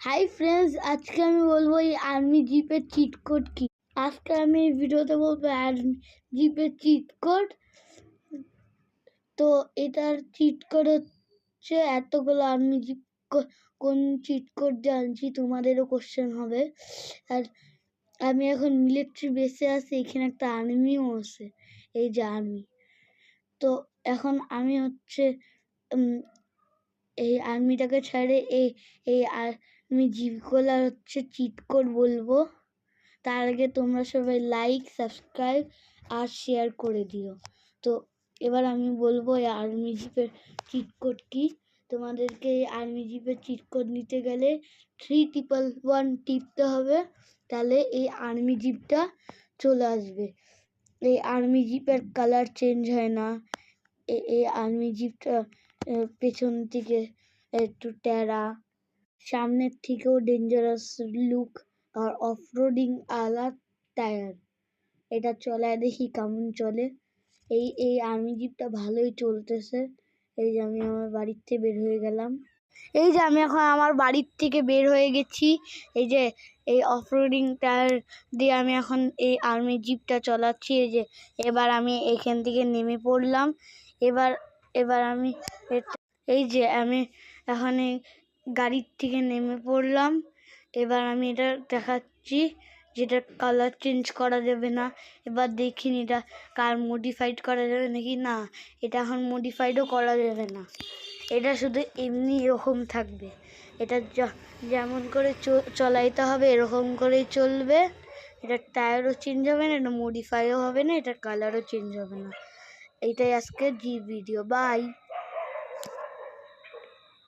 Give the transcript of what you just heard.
Hi friends, আজকে আমি বলবো এই আর্মি জিপের চিট কোড কি। আজকে আমি এই ভিডিওতে বলবো আর্মি জিপের চিট কোড। তো এটার চিট কোড হচ্ছে এতগুলো আর্মি জিপ। কোন চিট কোড জানছি, তোমাদেরও কোশ্চেন হবে। আর আমি এখন মিলিটারি বেসে আছি, এখানে একটা আর্মিও আছে, এই যে আর্মি। তো এখন আমি হচ্ছে এই আর্মিটাকে ছেড়ে এই আর্মি জিপগুলো হচ্ছে চিট কোড বলবো। তার আগে তোমরা সবাই লাইক, সাবস্ক্রাইব আর শেয়ার করে দিও। তো এবার আমি বলবো এই আর্মি জিপের চিট কোড কি। তোমাদেরকে এই আর্মি জিপের চিট কোড নিতে গেলে 311 টিপতে হবে, তাহলে এই আর্মি জিপটা চলে আসবে। এই আর্মি জিপের কালার চেঞ্জ হয় না। এই আর্মি জিপটা পেছন থেকে একটু টেরা, সামনের থেকেও ডেঞ্জারাস লুক আর অফরোডিং আলা টায়ার। এটা চলায় দেখি কেমন চলে। এই আর্মি জিপটা ভালোই চলতেছে। এই যে আমি আমার বাড়ির থেকে বের হয়ে গেলাম। এই যে আমি এখন আমার বাড়ির থেকে বের হয়ে গেছি। এই যে এই অফরোডিং টায়ার দিয়ে আমি এখন এই আর্মি জিপটা চালাচ্ছি। এই যে এবার আমি এখান থেকে নেমে পড়লাম। এবার আমি এই যে আমি এখন এই গাড়ির থেকে নেমে পড়লাম। এবার আমি এটা দেখাচ্ছি, যেটা কালার চেঞ্জ করা যাবে না। এবার দেখিনি এটা কার মডিফাইড করা যাবে নাকি না। এটা এখন মডিফাইডও করা যাবে না, এটা শুধু এমনি এরকম থাকবে। এটা যেমন করে চলাইতে হবে এরকম করেই চলবে। এটার টায়ারও চেঞ্জ হবে না, এটা মডিফাইও হবে না, এটার কালারও চেঞ্জ হবে না। এইটাই আজকে জি ভিডিও। বাই।